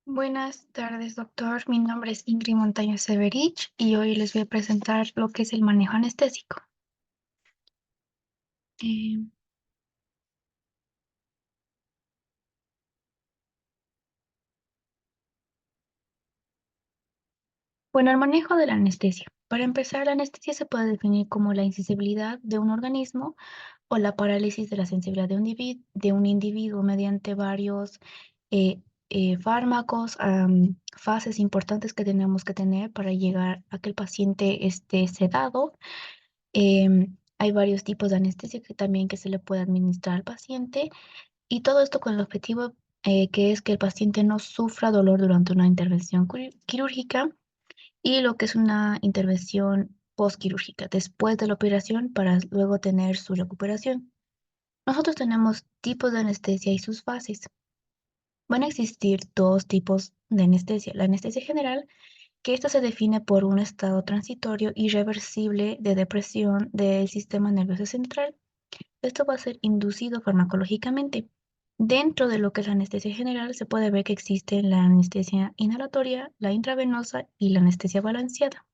Buenas tardes, doctor. Mi nombre es Ingrid Montaño Severich y hoy les voy a presentar lo que es el manejo anestésico. Eh, bueno, el manejo de la anestesia. Para empezar, la anestesia se puede definir como la insensibilidad de un organismo o la parálisis de la sensibilidad de un individuo mediante varios eh, fármacos, fases importantes que tenemos que tener para llegar a que el paciente esté sedado. Hay varios tipos de anestesia que se le puede administrar al paciente y todo esto con el objetivo que es que el paciente no sufra dolor durante una intervención quirúrgica y lo que es una intervención postquirúrgica, después de la operación para luego tener su recuperación. Nosotros tenemos tipos de anestesia y sus fases. Van a existir dos tipos de anestesia. La anestesia general, que esta se define por un estado transitorio irreversible de depresión del sistema nervioso central. Esto va a ser inducido farmacológicamente. Dentro de lo que es la anestesia general, se puede ver que existe la anestesia inhalatoria, la intravenosa y la anestesia balanceada.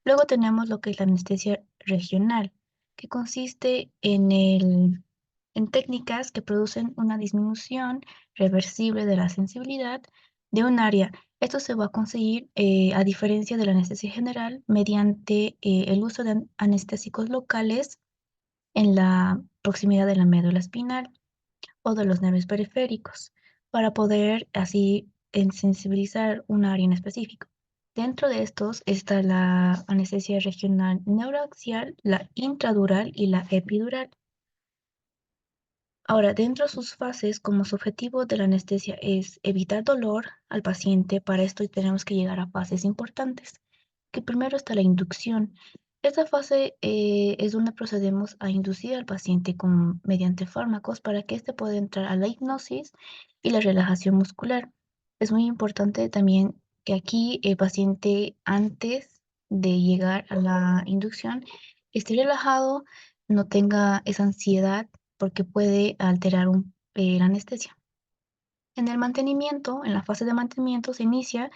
Luego tenemos lo que es la anestesia regional, que consiste en técnicas que producen una disminución reversible de la sensibilidad de un área. Esto se va a conseguir, a diferencia de la anestesia general, mediante el uso de anestésicos locales en la proximidad de la médula espinal o de los nervios periféricos para poder así sensibilizar un área en específico. Dentro de estos está la anestesia regional neuroaxial, la intradural y la epidural. Ahora, dentro de sus fases, como su objetivo de la anestesia es evitar dolor al paciente, para esto tenemos que llegar a fases importantes, que primero está la inducción. Esta fase es donde procedemos a inducir al paciente mediante fármacos para que éste pueda entrar a la hipnosis y la relajación muscular. Es muy importante también que aquí el paciente, antes de llegar a la inducción, esté relajado, no tenga esa ansiedad porque puede alterar la anestesia. En el mantenimiento, en la fase de mantenimiento, se inicia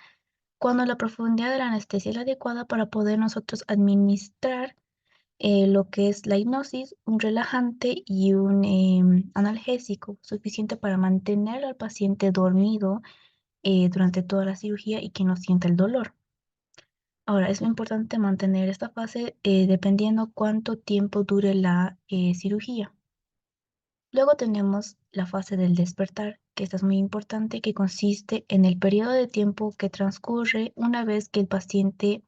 cuando la profundidad de la anestesia es la adecuada para poder nosotros administrar lo que es la hipnosis, un relajante y un analgésico suficiente para mantener al paciente dormido durante toda la cirugía y que no sienta el dolor. Ahora, es muy importante mantener esta fase dependiendo cuánto tiempo dure la cirugía. Luego tenemos la fase del despertar, que esta es muy importante, que consiste en el periodo de tiempo que transcurre una vez que el paciente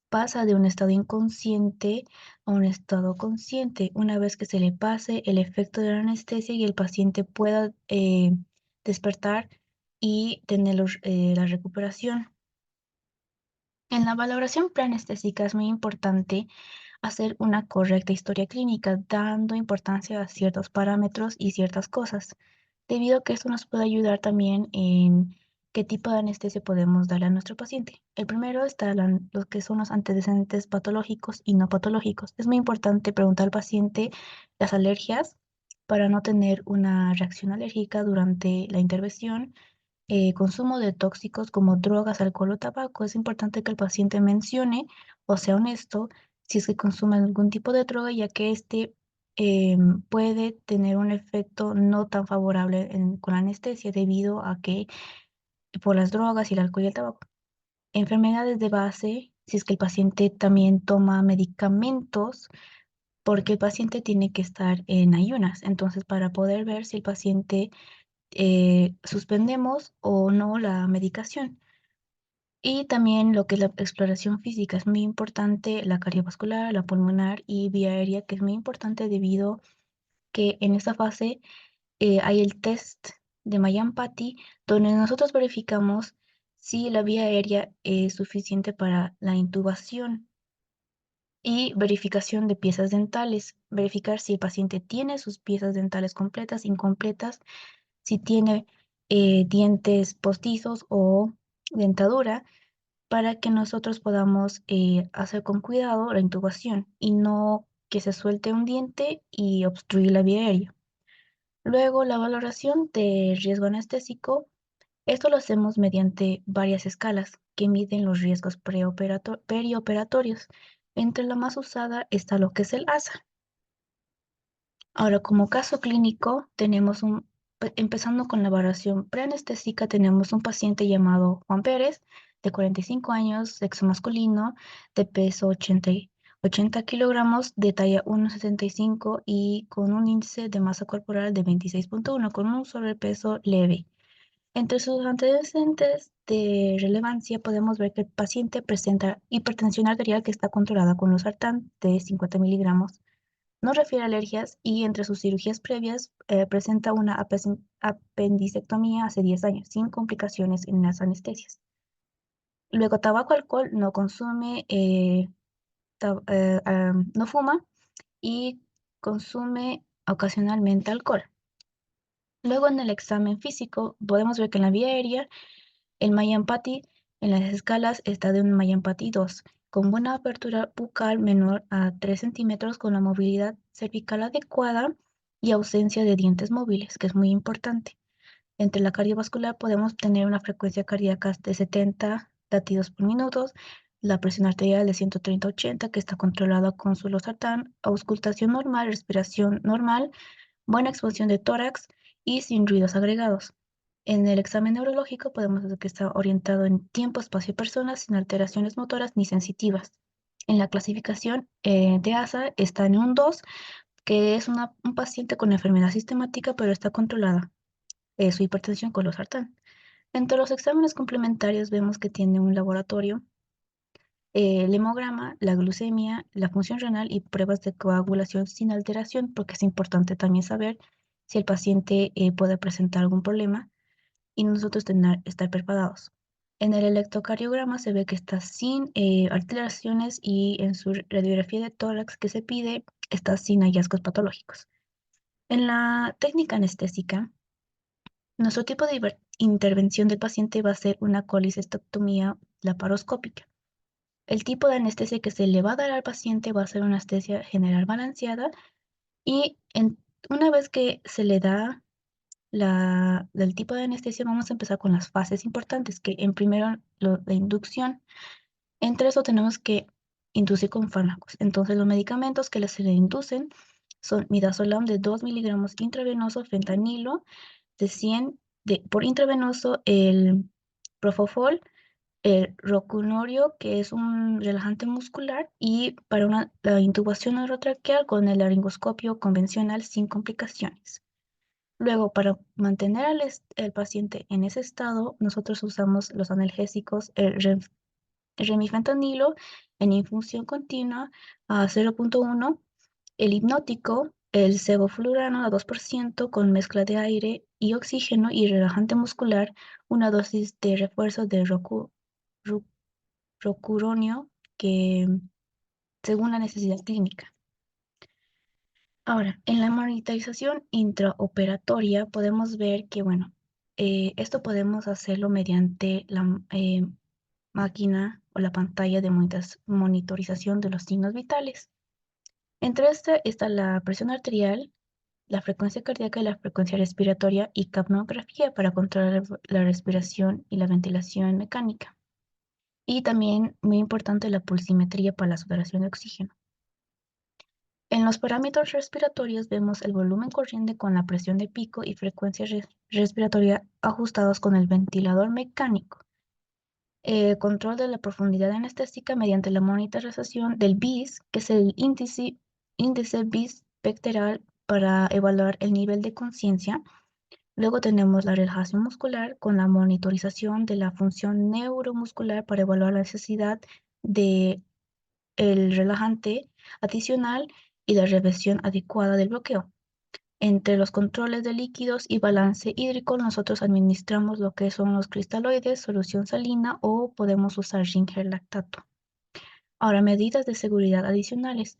pasa de un estado inconsciente a un estado consciente, una vez que se le pase el efecto de la anestesia y el paciente pueda despertar y tener la recuperación. En la valoración preanestésica es muy importante hacer una correcta historia clínica, dando importancia a ciertos parámetros y ciertas cosas, debido a que esto nos puede ayudar también en qué tipo de anestesia podemos darle a nuestro paciente. El primero está los que son los antecedentes patológicos y no patológicos. Es muy importante preguntar al paciente las alergias para no tener una reacción alérgica durante la intervención. Consumo de tóxicos como drogas, alcohol o tabaco. Es importante que el paciente mencione o sea honesto si es que consume algún tipo de droga, ya que este puede tener un efecto no tan favorable con la anestesia debido a que por las drogas y el alcohol y el tabaco. Enfermedades de base, si es que el paciente también toma medicamentos, porque el paciente tiene que estar en ayunas. Entonces, para poder ver si el paciente suspendemos o no la medicación. Y también lo que es la exploración física es muy importante, la cardiovascular, la pulmonar y vía aérea, que es muy importante debido que en esta fase hay el test de Mallampati, donde nosotros verificamos si la vía aérea es suficiente para la intubación y verificación de piezas dentales, verificar si el paciente tiene sus piezas dentales completas, incompletas, si tiene dientes postizos o dentadura, para que nosotros podamos hacer con cuidado la intubación y no que se suelte un diente y obstruir la vía aérea. Luego, la valoración de riesgo anestésico Esto lo hacemos mediante varias escalas que miden los riesgos perioperatorios. Entre la más usada está lo que es el ASA. Ahora, como caso clínico, empezando con la evaluación preanestésica, tenemos un paciente llamado Juan Pérez, de 45 años, sexo masculino, de peso 80 kilogramos, de talla 1,75 y con un índice de masa corporal de 26,1, con un sobrepeso leve. Entre sus antecedentes de relevancia podemos ver que el paciente presenta hipertensión arterial que está controlada con losartán de 50 miligramos. No refiere a alergias y entre sus cirugías previas presenta una apendicectomía hace 10 años, sin complicaciones en las anestesias. Luego, tabaco, alcohol, no consume, no fuma y consume ocasionalmente alcohol. Luego, en el examen físico, podemos ver que en la vía aérea, el Mallampati en las escalas está de un Mallampati 2, con buena apertura bucal menor a 3 centímetros, con la movilidad cervical adecuada y ausencia de dientes móviles, que es muy importante. Entre la cardiovascular podemos tener una frecuencia cardíaca de 70 latidos por minuto, la presión arterial de 130-80, que está controlada con su losartán, auscultación normal, respiración normal, buena expansión de tórax y sin ruidos agregados. En el examen neurológico podemos ver que está orientado en tiempo, espacio y personas sin alteraciones motoras ni sensitivas. En la clasificación de ASA está en un 2, que es un paciente con enfermedad sistemática, pero está controlada su hipertensión con losartán. Entre los exámenes complementarios vemos que tiene un laboratorio, el hemograma, la glucemia, la función renal y pruebas de coagulación sin alteración, porque es importante también saber si el paciente puede presentar algún problema y nosotros estar preparados. En el electrocardiograma se ve que está sin alteraciones y en su radiografía de tórax que se pide está sin hallazgos patológicos. En la técnica anestésica, nuestro tipo de intervención del paciente va a ser una colicistectomía laparoscópica. El tipo de anestesia que se le va a dar al paciente va a ser una anestesia general balanceada y una vez que se le da del tipo de anestesia, vamos a empezar con las fases importantes, que en primero la inducción. Entre eso tenemos que inducir con fármacos. Entonces los medicamentos que se le inducen son midazolam de 2 miligramos intravenoso, fentanilo de 100 por intravenoso, el propofol, el rocunorio, que es un relajante muscular, y para la intubación orotraqueal con el laringoscopio convencional sin complicaciones. Luego, para mantener el paciente en ese estado, nosotros usamos los analgésicos, el remifentanilo en infusión continua a 0,1, el hipnótico, el sevoflurano a 2% con mezcla de aire y oxígeno y relajante muscular, una dosis de refuerzo de ru- rocuronio que según la necesidad clínica. Ahora, en la monitorización intraoperatoria podemos ver que, bueno, esto podemos hacerlo mediante la máquina o la pantalla de monitorización de los signos vitales. Entre esta está la presión arterial, la frecuencia cardíaca y la frecuencia respiratoria y capnografía para controlar la respiración y la ventilación mecánica. Y también, muy importante, la pulsimetría para la saturación de oxígeno. En los parámetros respiratorios vemos el volumen corriente con la presión de pico y frecuencia respiratoria ajustados con el ventilador mecánico. Control de la profundidad anestésica mediante la monitorización del BIS, que es el índice bispectoral para evaluar el nivel de conciencia. Luego tenemos la relajación muscular con la monitorización de la función neuromuscular para evaluar la necesidad de el relajante adicional y la reversión adecuada del bloqueo. Entre los controles de líquidos y balance hídrico, nosotros administramos lo que son los cristaloides, solución salina o podemos usar Ringer lactato. Ahora, medidas de seguridad adicionales.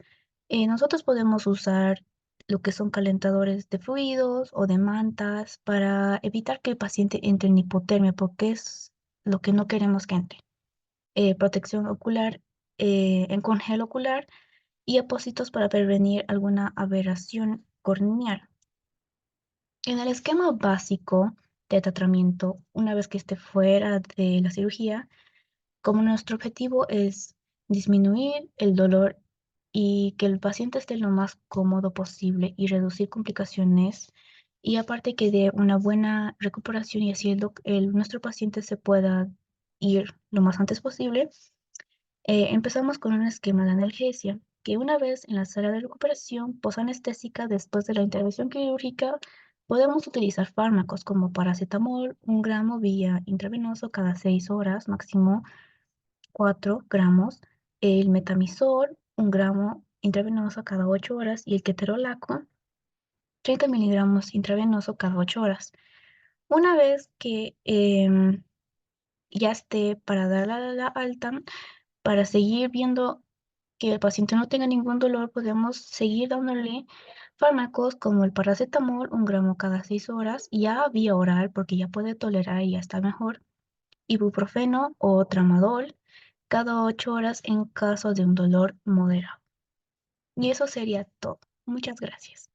Nosotros podemos usar lo que son calentadores de fluidos o de mantas para evitar que el paciente entre en hipotermia, porque es lo que no queremos que entre. Protección ocular en congel ocular y apósitos para prevenir alguna aberración corneal. En el esquema básico de tratamiento una vez que esté fuera de la cirugía, como nuestro objetivo es disminuir el dolor y que el paciente esté lo más cómodo posible y reducir complicaciones, y aparte que dé una buena recuperación y así nuestro paciente se pueda ir lo más antes posible. Empezamos con un esquema de analgesia, que una vez en la sala de recuperación posanestésica después de la intervención quirúrgica, podemos utilizar fármacos como paracetamol, 1 gramo vía intravenoso cada 6 horas, máximo 4 gramos, el metamizol, 1 gramo intravenoso cada 8 horas, y el ketorolaco, 30 miligramos intravenoso cada 8 horas. Una vez que ya esté para dar la alta, para seguir viendo que el paciente no tenga ningún dolor, podemos seguir dándole fármacos como el paracetamol, 1 gramo cada 6 horas, ya vía oral, porque ya puede tolerar y ya está mejor, ibuprofeno o tramadol cada 8 horas en caso de un dolor moderado. Y eso sería todo. Muchas gracias.